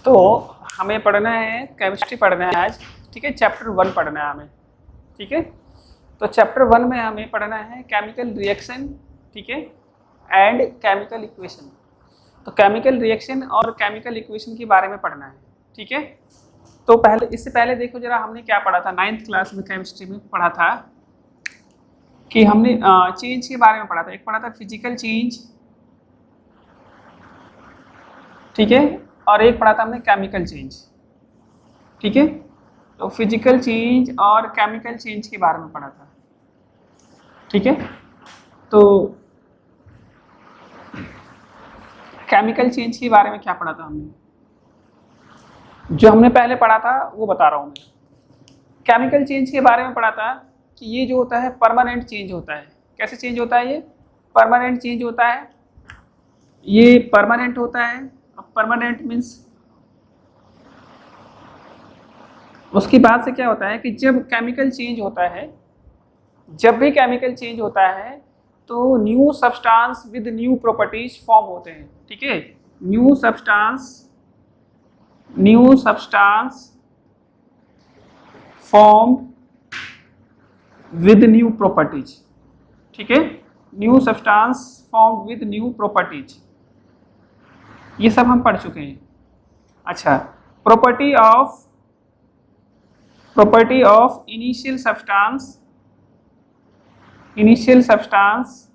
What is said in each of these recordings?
तो हमें पढ़ना है, केमिस्ट्री पढ़ना है आज, ठीक है। चैप्टर 1 पढ़ना है हमें, ठीक है। तो चैप्टर 1 में हमें पढ़ना है केमिकल रिएक्शन, ठीक है, एंड केमिकल इक्वेशन। तो केमिकल रिएक्शन और केमिकल इक्वेशन के बारे में पढ़ना है, ठीक है। तो पहले, इससे पहले देखो जरा हमने क्या पढ़ा था 9th क्लास में केमिस्ट्री में पढ़ा था कि हमने चेंज के बारे में पढ़ा था। एक पढ़ा था फिजिकल चेंज, ठीक है, और एक पढ़ा था हमने केमिकल चेंज, ठीक है। तो फिजिकल चेंज और केमिकल चेंज के बारे में पढ़ा था, ठीक है। तो केमिकल चेंज के बारे में क्या पढ़ा था हमने, जो हमने पहले पढ़ा था वो बता रहा हूँ मैं। केमिकल चेंज के बारे में पढ़ा था कि ये जो होता है परमानेंट चेंज होता है। कैसे चेंज होता है? ये परमानेंट चेंज होता है, ये परमानेंट होता है। अब परमानेंट मीन्स उसकी बात से क्या होता है कि जब केमिकल चेंज होता है, जब भी केमिकल चेंज होता है तो new substance with new properties form होते हैं, ठीक है। New substance form with new properties, ठीक है। New substance form with new properties, ये सब हम पढ़ चुके हैं। अच्छा, property of initial substance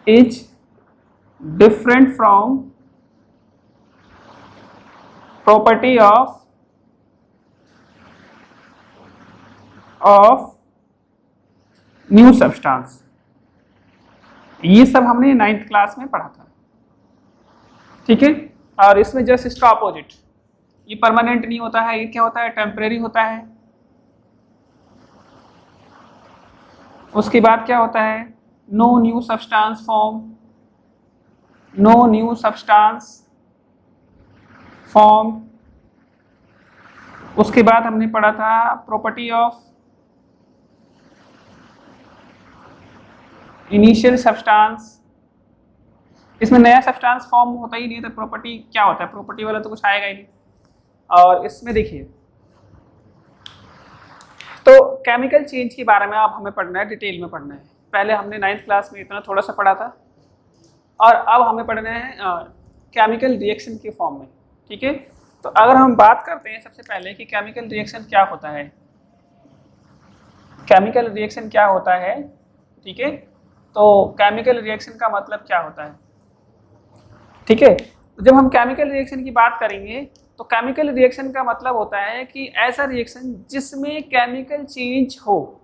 is different from property of new substance. ये सब हमने 9th क्लास में पढ़ा था, ठीक है। और इसमें जस्ट इसका अपोजिट, ये परमानेंट नहीं होता है, ये क्या होता है? टेम्परेरी होता है। उसके बाद क्या होता है? No new substance form. उसके बाद हमने पढ़ा था प्रॉपर्टी ऑफ इनिशियल सब्सटेंस। इसमें नया सब्सटेंस फॉर्म होता ही नहीं, तो प्रॉपर्टी क्या होता है? प्रॉपर्टी वाला तो कुछ आएगा ही नहीं। और इसमें देखिए, तो केमिकल चेंज के बारे में अब हमें पढ़ना है, डिटेल में पढ़ना है। पहले हमने 9th क्लास में इतना थोड़ा सा पढ़ा था, और अब हमें पढ़ना है केमिकल रिएक्शन के फॉर्म में, ठीक है। तो अगर हम बात करते हैं सबसे पहले कि केमिकल रिएक्शन क्या होता है, केमिकल रिएक्शन क्या होता है, ठीक है। तो केमिकल रिएक्शन का मतलब क्या होता है, ठीक है। तो जब हम केमिकल रिएक्शन की बात करेंगे तो केमिकल रिएक्शन का मतलब होता है कि ऐसा रिएक्शन जिसमें केमिकल चेंज हो,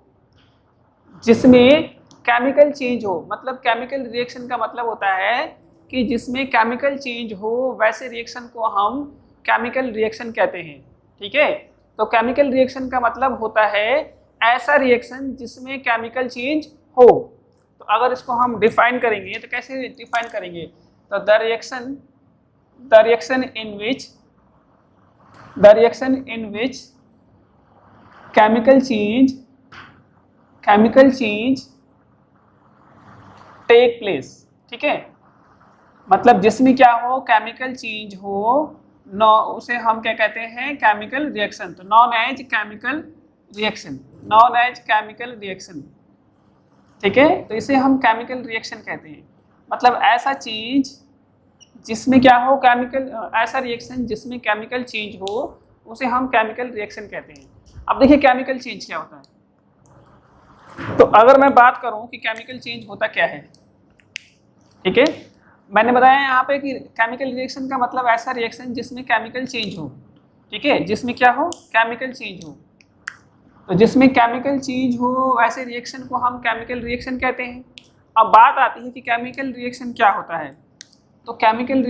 मतलब केमिकल रिएक्शन का मतलब होता है कि जिसमें केमिकल चेंज हो, वैसे रिएक्शन को हम केमिकल रिएक्शन कहते हैं, ठीक है। तो केमिकल रिएक्शन का मतलब होता है ऐसा रिएक्शन जिसमें केमिकल चेंज हो। तो अगर इसको हम डिफाइन करेंगे तो कैसे डिफाइन करेंगे? तो the reaction in which chemical change take place, ठीक है। मतलब जिसमें क्या हो, केमिकल चेंज हो, उसे हम क्या कहते हैं? Chemical reaction. तो नॉन एज केमिकल रिएक्शन, ठीक है। तो इसे हम केमिकल रिएक्शन कहते हैं। मतलब ऐसा चेंज जिसमें क्या हो, ऐसा रिएक्शन जिसमें केमिकल चेंज हो, उसे हम केमिकल रिएक्शन कहते हैं। अब देखिए केमिकल चेंज क्या होता है। तो अगर मैं बात करूं कि केमिकल चेंज होता क्या है, ठीक है। मैंने बताया यहाँ पे कि केमिकल रिएक्शन का मतलब ऐसा रिएक्शन जिसमें केमिकल चेंज हो, ठीक है। जिसमें क्या हो? केमिकल चेंज हो। तो जिसमें केमिकल चेंज हो वैसे रिएक्शन को हम केमिकल रिएक्शन कहते हैं। अब बात आती है कि केमिकल रिएक्शन क्या होता है। तो केमिकल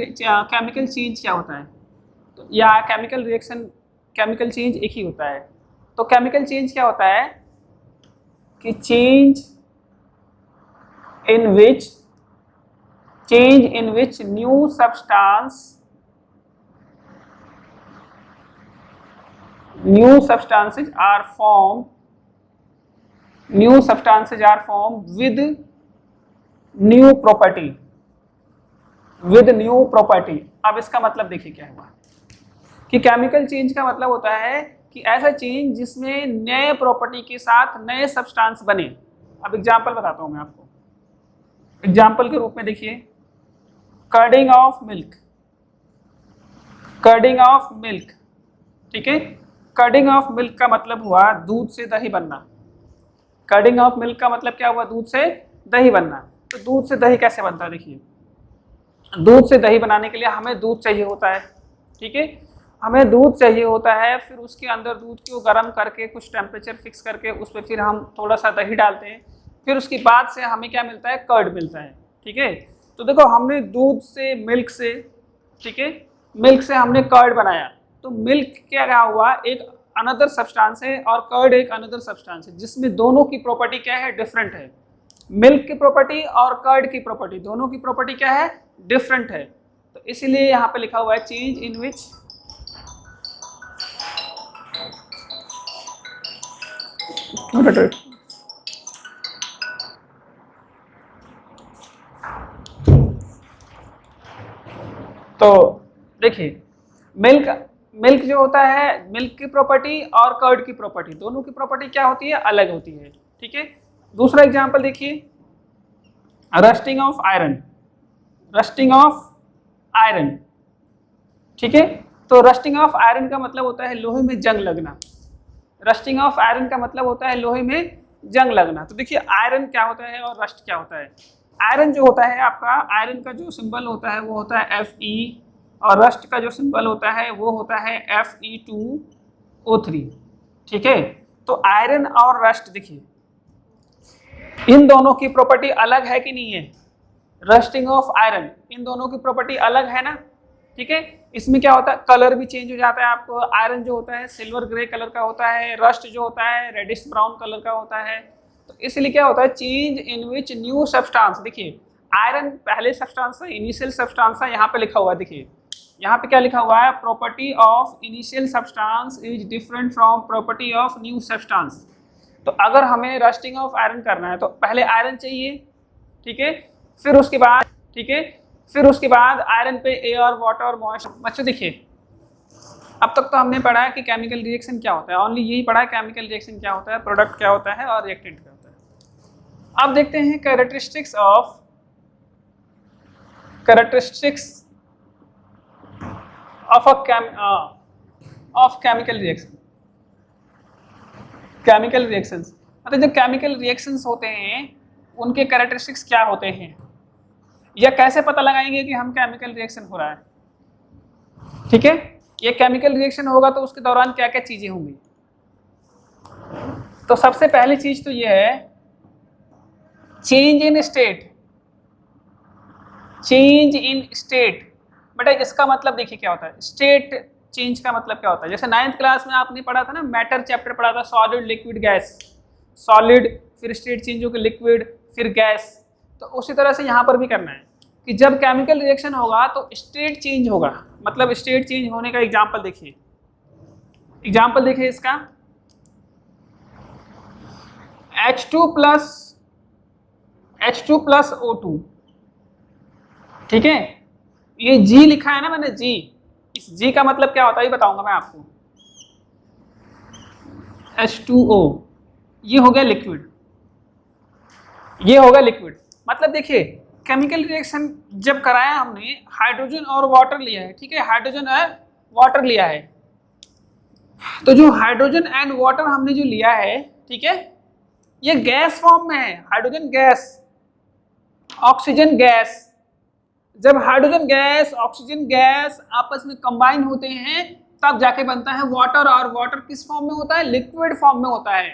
चेंज क्या होता है, तो या केमिकल रिएक्शन, केमिकल चेंज एक ही होता है। तो केमिकल चेंज क्या होता है कि change in which new substances are formed with new property, अब इसका मतलब देखिए क्या हुआ कि केमिकल चेंज का मतलब होता है कि ऐसा चेंज जिसमें नए प्रॉपर्टी के साथ नए सब्सटेंस बने। अब एग्जांपल बताता हूं मैं आपको। एग्जांपल के रूप में देखिए, कर्डिंग ऑफ मिल्क, कर्डिंग ऑफ मिल्क, ठीक है। कर्डिंग ऑफ मिल्क का मतलब हुआ दूध से दही बनना। कर्डिंग ऑफ मिल्क का मतलब क्या हुआ? दूध से दही बनना। तो दूध से दही कैसे बनता है? देखिए, दूध से दही बनाने के लिए हमें दूध चाहिए होता है, ठीक है। हमें दूध चाहिए होता है, फिर उसके अंदर दूध को गर्म करके कुछ टेम्परेचर फिक्स करके उस पर फिर हम थोड़ा सा दही डालते हैं, फिर उसके बाद से हमें क्या मिलता है? कर्ड मिलता है, ठीक है। तो देखो, हमने दूध से, मिल्क से, ठीक है, मिल्क से हमने कर्ड बनाया। तो मिल्क क्या हुआ? एक अनदर सब्सटेंस है और कर्ड एक अनदर सब्सटेंस है, जिसमें दोनों की प्रॉपर्टी क्या है? डिफरेंट है। मिल्क की प्रॉपर्टी और कर्ड की प्रॉपर्टी, दोनों की प्रॉपर्टी क्या है? डिफरेंट है। तो इसीलिए यहाँ पे लिखा हुआ है चेंज इन विच तो देखिए, मिल्क जो होता है, मिल्क की प्रॉपर्टी और कर्ड की प्रॉपर्टी, दोनों की प्रॉपर्टी क्या होती है? अलग होती है, ठीक है। दूसरा एग्जांपल देखिए, rusting of iron, rusting of iron, ठीक है। तो रस्टिंग ऑफ आयरन का मतलब होता है लोहे में जंग लगना। रस्टिंग ऑफ आयरन का मतलब होता है लोहे में जंग लगना। तो देखिए, आयरन क्या होता है और रस्ट क्या होता है? आयरन जो होता है आपका, आयरन का जो सिंबल होता है वो होता है Fe, और रस्ट का जो सिंबल होता है वो होता है Fe2O3, ठीक है। तो आयरन और रस्ट, देखिए, इन दोनों की प्रॉपर्टी अलग है कि नहीं है? रस्टिंग ऑफ आयरन, इन दोनों की प्रॉपर्टी अलग है ना, ठीक है। इसमें क्या होता है? कलर भी चेंज हो जाता है। आपको आयरन जो होता है सिल्वर ग्रे कलर का होता है, रस्ट जो होता है रेडिश ब्राउन कलर का होता है। तो इसलिए क्या होता है? Change in which new substance. देखिए, आयरन पहले सब्सटेंस है, इनिशियल सब्सटेंस है, यहाँ पे लिखा हुआ है, देखिए यहाँ पे क्या लिखा हुआ है? Property of initial substance is different from property of new substance. तो अगर हमें रस्टिंग ऑफ आयरन करना है तो पहले आयरन चाहिए, ठीक है, फिर उसके बाद, ठीक है, फिर उसके बाद आयरन पे एयर, वाटर, मॉइस्चर। बच्चों देखिए, अब तक तो हमने पढ़ा है कि केमिकल रिएक्शन क्या होता है, ओनली यही पढ़ा है केमिकल रिएक्शन क्या होता है, प्रोडक्ट क्या होता है और रिएक्टेंट क्या होता है। अब देखते हैं characteristics of chemical reaction. Chemical reactions मतलब जो केमिकल रिएक्शंस होते हैं उनके कैरेक्टरिस्टिक्स क्या होते हैं, या कैसे पता लगाएंगे कि हम केमिकल रिएक्शन हो रहा है, ठीक है। ये केमिकल रिएक्शन होगा तो उसके दौरान क्या क्या चीजें होंगी। तो सबसे पहली चीज तो ये है change in state. Change in state, बेटा इसका मतलब देखिए क्या होता है? स्टेट चेंज का मतलब क्या होता है? जैसे 9th क्लास में आपने पढ़ा था ना, मैटर चैप्टर पढ़ा था, सॉलिड, लिक्विड, गैस। सॉलिड, फिर स्टेट चेंज होकर लिक्विड, फिर गैस। तो उसी तरह से यहाँ पर भी करना है कि जब केमिकल रिएक्शन होगा तो स्टेट चेंज होगा। मतलब स्टेट चेंज होने का एग्जांपल देखिए, एग्जांपल देखिए इसका, H2 प्लस O2, ठीक है। ये G लिखा है ना मैंने, G, इस G का मतलब क्या होता है ये बताऊंगा मैं आपको। H2O, ये हो गया लिक्विड, ये होगा लिक्विड। मतलब देखिए, केमिकल रिएक्शन जब कराया हमने, हाइड्रोजन और वाटर लिया है, ठीक है, हाइड्रोजन और वाटर लिया है। तो जो हाइड्रोजन एंड वाटर हमने जो लिया है, ठीक है, ये गैस फॉर्म में है। Hydrogen gas, oxygen gas. जब हाइड्रोजन गैस, ऑक्सीजन गैस आपस में कंबाइन होते हैं तब जाके बनता है वाटर। और वाटर किस फॉर्म में होता है? लिक्विड फॉर्म में होता है।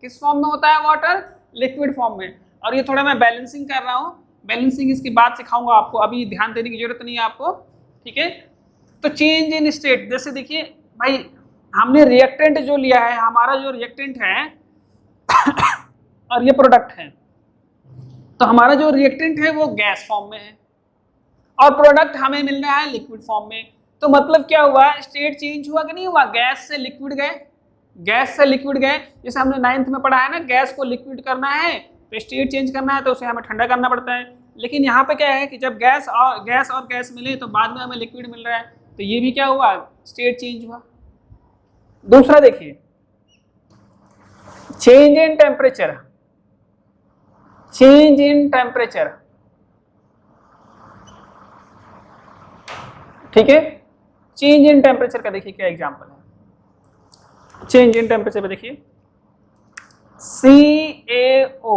किस फॉर्म में होता है वाटर? लिक्विड फॉर्म में। और ये थोड़ा मैं बैलेंसिंग कर रहा हूँ, बैलेंसिंग इसके बाद सिखाऊंगा आपको, अभी ध्यान देने की जरूरत नहीं है आपको, ठीक है। तो चेंज इन स्टेट, जैसे देखिए भाई, हमने रिएक्टेंट जो लिया है, हमारा जो रिएक्टेंट है और ये प्रोडक्ट है, तो हमारा जो रिएक्टेंट है वो गैस फॉर्म में है और प्रोडक्ट हमें मिल रहा है लिक्विड फॉर्म में। तो मतलब क्या हुआ? स्टेट चेंज हुआ कि नहीं हुआ? गैस से लिक्विड गए, गैस से लिक्विड गए। जैसे हमने 9th में पढ़ा है ना, गैस को लिक्विड करना है तो स्टेट चेंज करना है तो उसे हमें ठंडा करना पड़ता है। लेकिन यहाँ पे क्या है कि जब गैस और गैस मिले तो बाद में हमें लिक्विड मिल रहा है, तो ये भी क्या हुआ, स्टेट चेंज हुआ। दूसरा देखिए, change in temperature, change in temperature, ठीक है। चेंज इन टेम्परेचर का देखिए क्या एग्जांपल है। चेंज इन टेम्परेचर में देखिए CaO,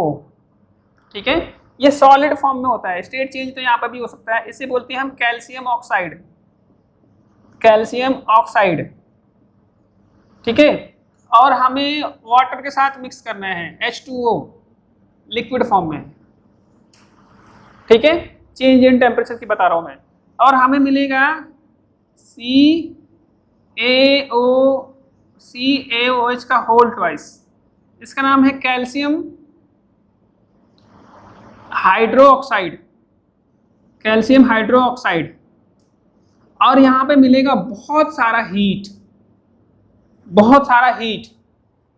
ठीक है, ये सॉलिड फॉर्म में होता है। स्टेट चेंज तो यहाँ पर भी हो सकता है, इसे बोलते हैं हम कैल्शियम ऑक्साइड, कैल्शियम ऑक्साइड, ठीक है। और हमें वाटर के साथ मिक्स करना है, H2O लिक्विड फॉर्म में, ठीक है। चेंज इन टेम्परेचर की बता रहा हूं मैं। और हमें मिलेगा CaOH का होल ट्वाइस, इसका नाम है कैल्शियम हाइड्रोक्साइड, कैल्शियम हाइड्रोक्साइड। और यहाँ पे मिलेगा बहुत सारा हीट, बहुत सारा हीट।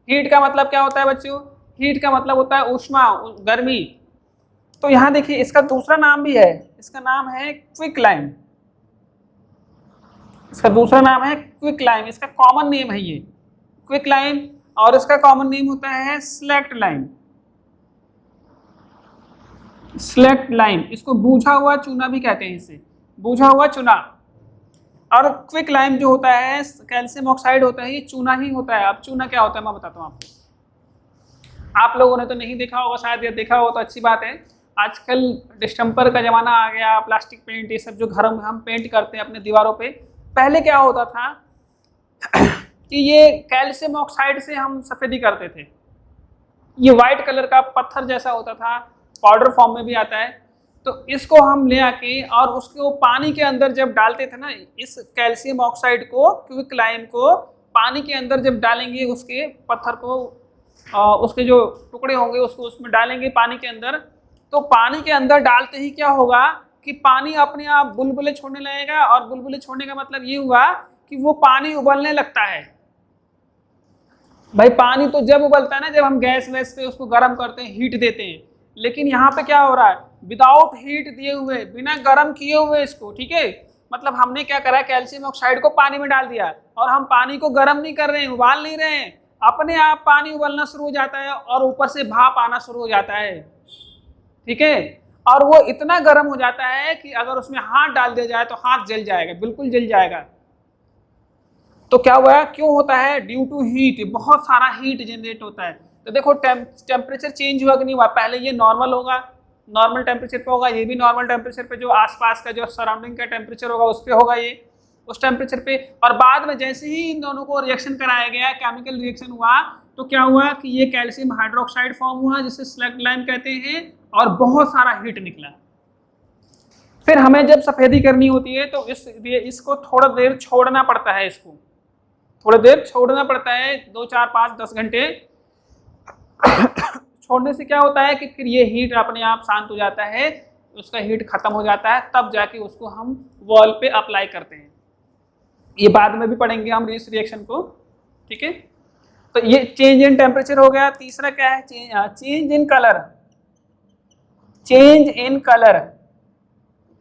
हीट का मतलब क्या होता है बच्चों, हीट का मतलब होता है ऊष्मा, गर्मी। तो यहाँ देखिए इसका दूसरा नाम भी है, इसका नाम है क्विक लाइम, इसका दूसरा नाम है क्विक लाइम, इसका कॉमन नेम है ये क्विक लाइम, और इसका कॉमन नेम होता है स्लेक्ट लाइम, स्लेक्ट लाइम। इसको बूझा हुआ चूना भी कहते हैं, इसे बूझा हुआ चूना। और क्विक लाइम जो होता है, कैल्शियम ऑक्साइड होता है, ये चूना ही होता है। अब चूना क्या होता है मैं बताता हूँ आपको, आप लोगों ने तो नहीं देखा होगा, शायद, या देखा हो तो अच्छी बात है। आजकल डिस्टेम्पर का ज़माना आ गया, प्लास्टिक पेंट, ये सब जो घरों में हम पेंट करते हैं अपने दीवारों पे। पहले क्या होता था कि ये कैल्शियम ऑक्साइड से हम सफ़ेदी करते थे। ये वाइट कलर का पत्थर जैसा होता था, पाउडर फॉर्म में भी आता है। तो इसको हम ले आके और उसको पानी के अंदर जब डालते थे ना, इस कैल्शियम ऑक्साइड को, क्विक लाइम को पानी के अंदर जब डालेंगे, उसके पत्थर को, उसके जो टुकड़े होंगे उसको उसमें डालेंगे पानी के अंदर, तो पानी के अंदर डालते ही क्या होगा कि पानी अपने आप बुलबुले छोड़ने लगेगा। और बुलबुले छोड़ने का मतलब ये हुआ कि वो पानी उबलने लगता है। भाई पानी तो जब उबलता है ना, जब हम गैस वैस पे उसको गर्म करते हैं, हीट देते हैं। लेकिन यहाँ पे क्या हो रहा है, विदाउट हीट दिए हुए, बिना गर्म किए हुए इसको, ठीक है। मतलब हमने क्या करा, कैल्शियम ऑक्साइड को पानी में डाल दिया, और हम पानी को गर्म नहीं कर रहे हैं, उबाल नहीं रहे हैं, अपने आप पानी उबलना शुरू हो जाता है और ऊपर से भाप आना शुरू हो जाता है, ठीक है। और वो इतना गर्म हो जाता है कि अगर उसमें हाथ डाल दिया जाए तो हाथ जल जाएगा, बिल्कुल जल जाएगा। तो क्या हुआ, क्यों होता है, ड्यू टू हीट, बहुत सारा हीट जनरेट होता है। तो देखो टेम्परेचर चेंज हुआ कि नहीं हुआ, पहले ये नॉर्मल होगा, नॉर्मल टेम्परेचर पे होगा, ये भी नॉर्मल टेम्परेचर पे, जो आसपास का जो सराउंडिंग का टेम्परेचर होगा उस पर होगा, ये उस टेम्परेचर पे। और बाद में जैसे ही इन दोनों को रिएक्शन कराया गया, केमिकल रिएक्शन हुआ, तो क्या हुआ कि ये कैल्शियम हाइड्रोक्साइड फॉर्म हुआ, जिसे स्लग लाइम कहते हैं, और बहुत सारा हीट निकला। फिर हमें जब सफेदी करनी होती है तो इसको थोड़ा देर छोड़ना पड़ता है, इसको थोड़ा देर छोड़ना पड़ता है, 2, 4, 5, 10 घंटे छोड़ने से क्या होता है कि फिर ये हीट अपने आप शांत हो जाता है, उसका हीट खत्म हो जाता है, तब जाके उसको हम वॉल पे अप्लाई करते हैं। ये बाद में भी पढ़ेंगे हम इस रिएक्शन को, ठीक है। तो ये चेंज इन टेम्परेचर हो गया। तीसरा क्या है, change in colour, change in colour.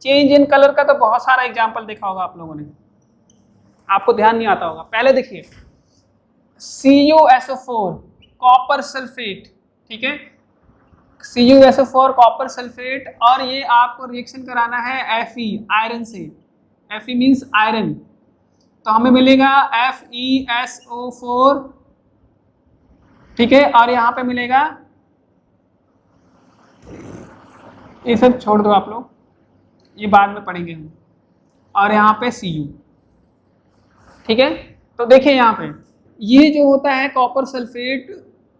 Change in colour का तो बहुत सारा एग्जाम्पल देखा होगा आप लोगों ने, आपको ध्यान नहीं आता होगा। पहले देखिए CuSO4 कॉपर सल्फेट, ठीक है, CuSO4 कॉपर सल्फेट, और ये आपको रिएक्शन कराना है Fe आयरन से, Fe मीन्स आयरन, तो हमें मिलेगा FeSO4, ठीक है। और यहाँ पे मिलेगा, ये सब छोड़ दो आप लोग, ये बाद में पढ़ेंगे हम, और यहाँ पे Cu, ठीक है। तो देखिए यहाँ पे ये जो होता है कॉपर सल्फेट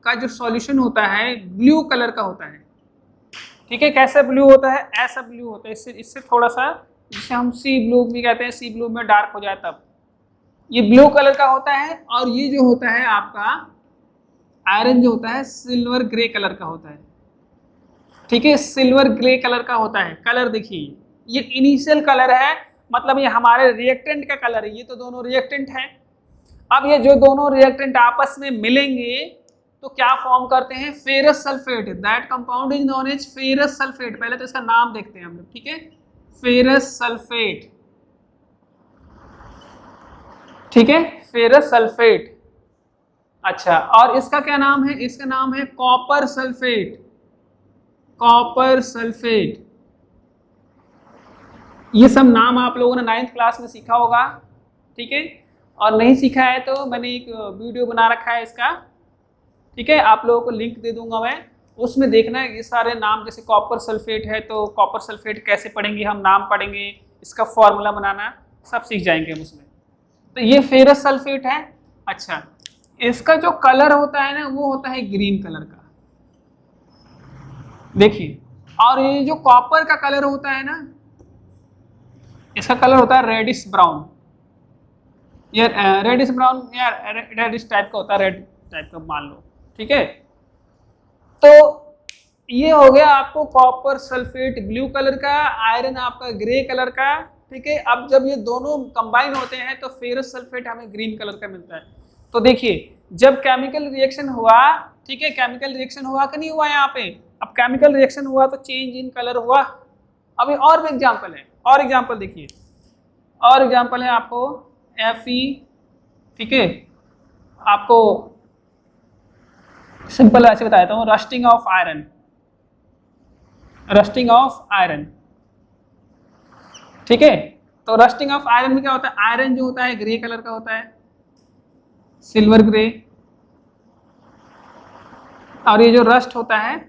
का जो सॉल्यूशन होता है ब्लू कलर का होता है, ठीक है। कैसे ब्लू होता है, ऐसा ब्लू होता है, इससे थोड़ा सा, जिसे हम सी ब्लू भी कहते हैं, सी ब्लू में डार्क हो जाए तब, ये ब्लू कलर का होता है। और ये जो होता है आपका आयरन जो होता है सिल्वर ग्रे कलर का होता है, ठीक है, सिल्वर ग्रे कलर का होता है। कलर देखिए, ये इनिशियल कलर है, मतलब ये हमारे रिएक्टेंट का कलर है, ये तो दोनों रिएक्टेंट हैं। अब ये जो दोनों रिएक्टेंट आपस में मिलेंगे तो क्या फॉर्म करते हैं, ferrous sulphate. That compound is known as ferrous sulphate. पहले तो इसका नाम देखते हैं हम लोग, ठीक है, फेरस सल्फेट, ठीक है, फेरस सल्फेट। अच्छा, और इसका क्या नाम है, इसका नाम है कॉपर सल्फेट, कॉपर सल्फेट। ये सब नाम आप लोगों ने 9th क्लास में सीखा होगा, ठीक है, और नहीं सीखा है तो मैंने एक वीडियो बना रखा है इसका, ठीक है, आप लोगों को लिंक दे दूंगा मैं, उसमें देखना है ये सारे नाम। जैसे कॉपर सल्फेट है तो कॉपर सल्फेट कैसे पढ़ेंगे हम, नाम पढ़ेंगे, इसका फॉर्मूला बनाना सब सीख जाएंगे हम उसमें। तो ये फेरस सल्फेट है। अच्छा, इसका जो कलर होता है ना वो होता है ग्रीन कलर का, देखिए। और ये जो कॉपर का कलर होता है ना, इसका कलर होता है रेडिश ब्राउन, ये रेडिश ब्राउन या रेडिश टाइप का होता है, रेड टाइप का मान लो, ठीक है। तो ये हो गया आपको कॉपर सल्फेट ब्लू कलर का, आयरन आपका ग्रे कलर का, ठीक है। अब जब ये दोनों कंबाइन होते हैं तो फेरस सल्फेट हमें ग्रीन कलर का मिलता है। तो देखिए, जब केमिकल रिएक्शन हुआ, ठीक है, केमिकल रिएक्शन हुआ कि नहीं हुआ यहाँ पे, अब केमिकल रिएक्शन हुआ तो चेंज इन कलर हुआ। अभी और भी एग्जाम्पल है, और एग्जाम्पल देखिए, और एग्जाम्पल है आपको Fe, ठीक है, आपको सिंपल ऐसे बताता हूँ, rusting of iron, rusting of iron, ठीक है। तो रस्टिंग ऑफ आयरन में क्या होता है, आयरन जो होता है ग्रे कलर का होता है, सिल्वर ग्रे, और ये जो रस्ट होता है,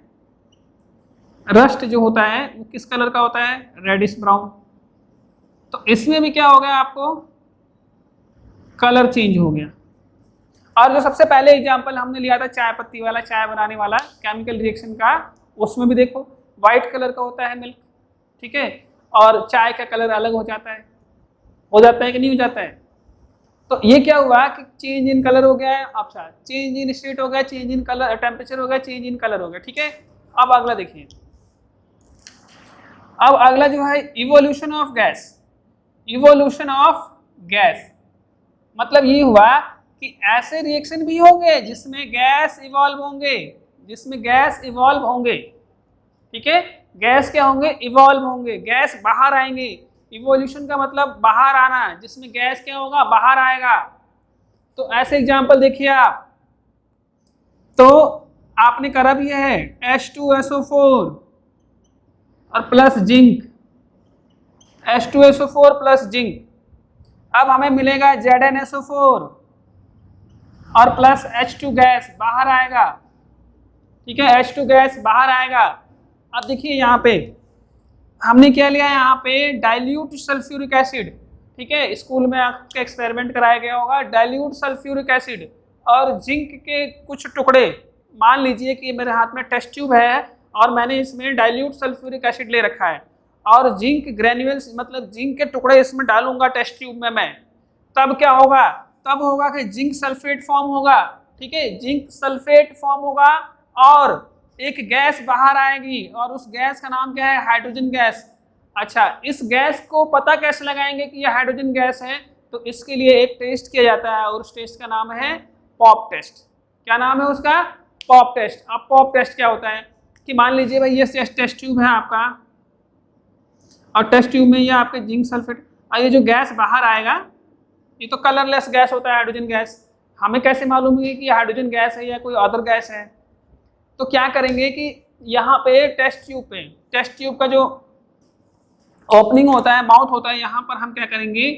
रस्ट जो होता है वो किस कलर का होता है, रेडिश ब्राउन। तो इसमें भी क्या हो गया, आपको कलर चेंज हो गया। और जो सबसे पहले एग्जांपल हमने लिया था चाय पत्ती वाला, चाय बनाने वाला केमिकल रिएक्शन का, उसमें भी देखो व्हाइट कलर का होता है मिल्क, ठीक है, और चाय का कलर अलग हो जाता है, कि नहीं हो जाता है। तो ये क्या हुआ कि चेंज इन कलर हो गया है, अच्छा चेंज इन स्टेट हो गया, चेंज इन कलर, टेम्परेचर हो गया, चेंज इन कलर हो गया, ठीक है। अब अगला देखिए, अब अगला जो है evolution of gas, evolution of gas. मतलब ये हुआ कि ऐसे रिएक्शन भी होंगे जिसमें गैस इवॉल्व होंगे, जिसमें गैस इवॉल्व होंगे, ठीक है, गैस क्या होंगे, इवॉल्व होंगे, गैस बाहर आएंगे। इवोल्यूशन का मतलब बाहर आना, जिसमें गैस क्या होगा, बाहर आएगा। तो ऐसे एग्जांपल देखिए आप, तो आपने करा भी है H2SO4 और plus zinc, H2SO4 plus zinc. अब हमें मिलेगा ZnSO4 और प्लस H2 गैस बाहर आएगा, ठीक है, H2 गैस बाहर आएगा। अब देखिए यहाँ पे हमने क्या लिया, यहाँ पे डाइल्यूट सल्फ्यूरिक एसिड, ठीक है, स्कूल में आपका एक्सपेरिमेंट कराया गया होगा, डाइल्यूट सल्फ्यूरिक एसिड और जिंक के कुछ टुकड़े। मान लीजिए कि मेरे हाथ में टेस्ट ट्यूब है और मैंने इसमें डाइल्यूट सल्फ्यूरिक एसिड ले रखा है और जिंक ग्रेन्यूल्स, मतलब जिंक के टुकड़े इसमें डालूंगा टेस्ट ट्यूब में मैं, तब क्या होगा, तब होगा कि जिंक सल्फेट फॉर्म होगा, ठीक है, जिंक सल्फेट फॉर्म होगा और एक गैस बाहर आएगी और उस गैस का नाम क्या है, हाइड्रोजन गैस। अच्छा, इस गैस को पता कैसे लगाएंगे कि यह हाइड्रोजन गैस है, तो इसके लिए एक टेस्ट किया जाता है और उस टेस्ट का नाम है पॉप टेस्ट। क्या नाम है उसका, पॉप टेस्ट। अब पॉप टेस्ट क्या होता है कि मान लीजिए भाई ये टेस्ट ट्यूब है आपका और टेस्ट ट्यूब में ये आपके जिंक सल्फेट, और ये जो गैस बाहर आएगा ये तो कलरलेस गैस होता है, हाइड्रोजन गैस। हमें कैसे मालूम है कि ये हाइड्रोजन गैस है या कोई अदर गैस है, तो क्या करेंगे कि यहाँ पे टेस्ट ट्यूब का जो ओपनिंग होता है, माउथ होता है, यहाँ पर हम क्या करेंगे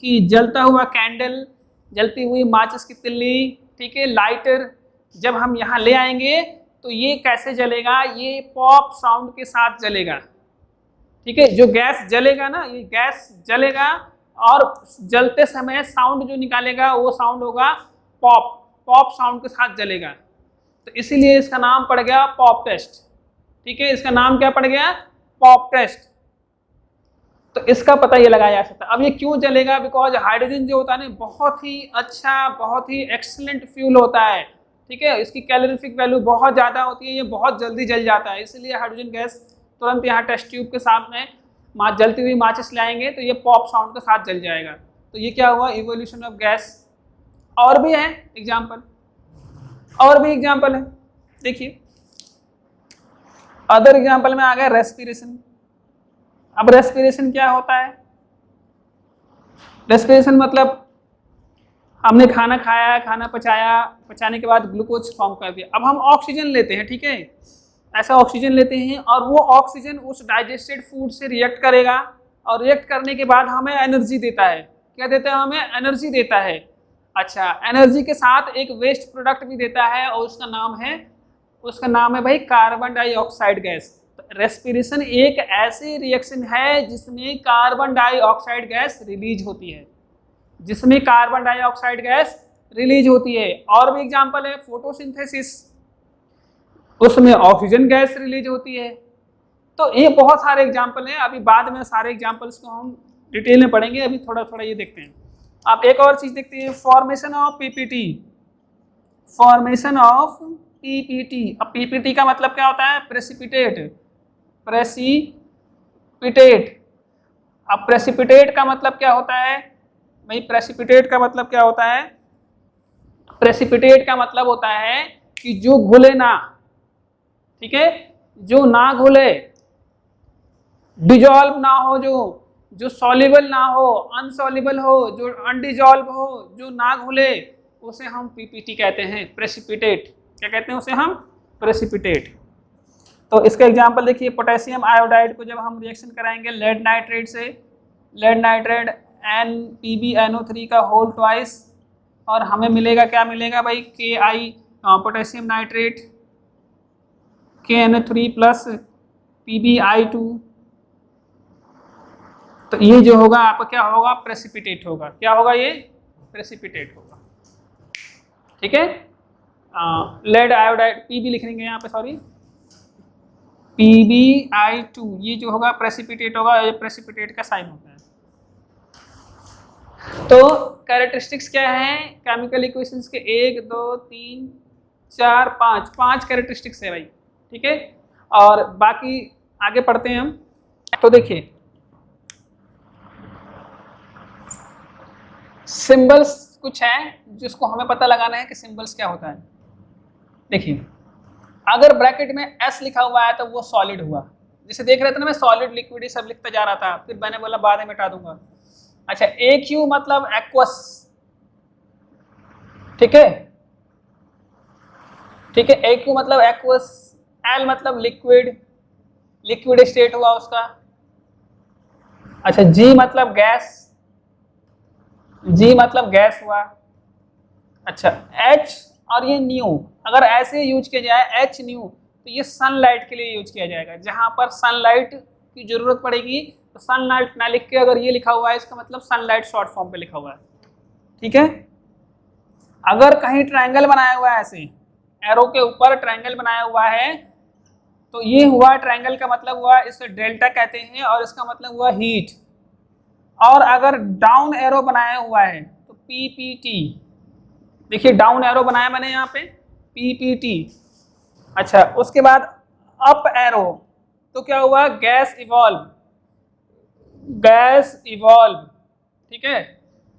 कि जलता हुआ कैंडल, जलती हुई माचिस की तिल्ली, ठीक है, लाइटर, जब हम यहाँ ले आएंगे तो ये कैसे जलेगा, ये पॉप साउंड के साथ जलेगा, ठीक है। जो गैस जलेगा ना, ये गैस जलेगा और जलते समय साउंड जो निकालेगा वो साउंड होगा पॉप साउंड के साथ जलेगा। तो इसीलिए इसका नाम पड़ गया पॉप टेस्ट, ठीक है, इसका नाम क्या पड़ गया, पॉप टेस्ट। तो इसका पता ये लगाया जा सकता है। अब ये क्यों जलेगा, बिकॉज हाइड्रोजन जो होता है ना बहुत ही अच्छा, बहुत ही एक्सीलेंट फ्यूल होता है, ठीक है, इसकी कैलोरीफिक वैल्यू बहुत ज़्यादा होती है, ये बहुत जल्दी जल जाता है, इसलिए हाइड्रोजन गैस तुरंत यहाँ टेस्ट ट्यूब के सामने जलती हुई माचिस लाएंगे तो ये पॉप साउंड के साथ जल जाएगा। तो ये क्या हुआ, इवोल्यूशन ऑफ गैस। और भी है एग्जाम्पल, और भी एग्जाम्पल है, देखिए अदर एग्जाम्पल में आ गया रेस्पिरेशन। अब रेस्पिरेशन क्या होता है? रेस्पिरेशन मतलब हमने खाना खाया, खाना पचाया, पचाने के बाद ग्लूकोज फॉर्म कर दिया, अब हम ऑक्सीजन लेते हैं, ठीक है, ऐसा ऑक्सीजन लेते हैं और वो ऑक्सीजन उस डाइजेस्टेड फूड से रिएक्ट करेगा और रिएक्ट करने के बाद हमें एनर्जी देता है। क्या देता है? हमें एनर्जी देता है। अच्छा, एनर्जी के साथ एक वेस्ट प्रोडक्ट भी देता है और उसका नाम है भाई कार्बन डाइऑक्साइड गैस। रेस्पिरेशन एक ऐसी रिएक्शन है जिसमें कार्बन डाइऑक्साइड गैस रिलीज होती है, जिसमें कार्बन डाइऑक्साइड गैस रिलीज होती है। और भी एग्जांपल है फोटोसिंथेसिस, उसमें ऑक्सीजन गैस रिलीज होती है। तो ये बहुत सारे एग्जांपल हैं, अभी बाद में सारे एग्जांपल्स को हम डिटेल में पढ़ेंगे, अभी थोड़ा थोड़ा ये देखते हैं। आप एक और चीज देखते हैं, formation of PPT. Formation of PPT. अब पीपीटी का मतलब क्या होता है? प्रेसिपिटेट। प्रेसिपिटेट। अब प्रेसिपिटेट का मतलब क्या होता है भाई? प्रेसिपिटेट का मतलब क्या होता है? प्रेसिपिटेट का मतलब होता है कि जो घुले ना, ठीक है, जो ना घुले, डिजॉल्व ना हो, जो सॉल्युबल ना हो, अनसॉल्युबल हो, जो अनडिजॉल्व हो, जो ना घुले, उसे हम पीपीटी कहते हैं, प्रेसिपिटेट। क्या कहते हैं उसे हम? प्रेसिपिटेट। तो इसका एग्जांपल देखिए, पोटेशियम आयोडाइड को जब हम रिएक्शन कराएंगे लेड नाइट्रेट से, लेड नाइट्रेट NPbNO3 का होल ट्वाइस, और हमें मिलेगा, क्या मिलेगा भाई? Ki potassium nitrate KNO3 plus PbI2। तो ये जो होगा आपका क्या होगा? प्रेसिपिटेट होगा। क्या होगा? ये प्रेसिपिटेट होगा, ठीक है। लेड आयोडाइड Pb लिख देंगे यहाँ पे, सॉरी, PbI2, ये जो होगा प्रेसिपिटेट होगा, ये प्रेसिपिटेट का साइन होता है। तो कैरेक्टरिस्टिक्स क्या है केमिकल इक्वेशंस के? 1 2 3 4 5 कैरेक्टरिस्टिक्स है भाई, ठीक है। और बाकी आगे पढ़ते हैं हम। तो देखिए सिंबल्स कुछ है जिसको हमें पता लगाना है कि सिंबल्स क्या होता है। देखिए अगर ब्रैकेट में S लिखा हुआ है तो वो सॉलिड हुआ, जैसे देख रहे थे ना, मैं सॉलिड लिक्विड ये सब लिखता जा रहा था, फिर मैंने बोला बाद में मिटा दूंगा। अच्छा, AQ मतलब एक्वस, ठीक है, ठीक है, AQ मतलब एक्वस। L मतलब लिक्विड, लिक्विड स्टेट हुआ उसका। अच्छा, G मतलब गैस, G मतलब गैस हुआ। अच्छा, H और ये न्यू, अगर ऐसे यूज किया जाए H न्यू, तो ये सनलाइट के लिए यूज किया जाएगा, जहां पर सनलाइट की जरूरत पड़ेगी। तो सनलाइट ना लिख के अगर ये लिखा हुआ है, इसका मतलब सनलाइट शॉर्ट फॉर्म पे लिखा हुआ है, ठीक है। अगर कहीं ट्रायंगल बनाया हुआ है, ऐसे एरो के ऊपर ट्रायंगल बनाया हुआ है, तो ये हुआ ट्रायंगल का मतलब हुआ, इसे डेल्टा कहते हैं और इसका मतलब हुआ हीट। और अगर डाउन एरो बनाया हुआ है तो PPT, देखिए डाउन एरो बनाया मैंने यहाँ पे, PPT। अच्छा, उसके बाद अप एरो, तो क्या हुआ? गैस इवॉल्व, गैस इवॉल्व, ठीक है,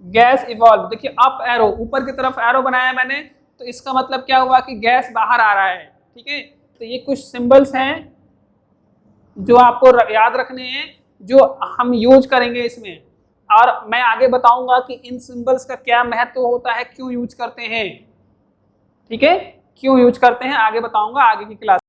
गैस इवॉल्व। देखिए अप एरो, ऊपर की तरफ एरो बनाया मैंने, तो इसका मतलब क्या हुआ कि गैस बाहर आ रहा है, ठीक है। तो ये कुछ सिंबल्स हैं जो आपको याद रखने हैं, जो हम यूज करेंगे इसमें, और मैं आगे बताऊंगा कि इन सिंबल्स का क्या महत्व होता है, क्यों यूज करते हैं, ठीक है, क्यों यूज करते हैं, आगे बताऊंगा आगे की क्लास।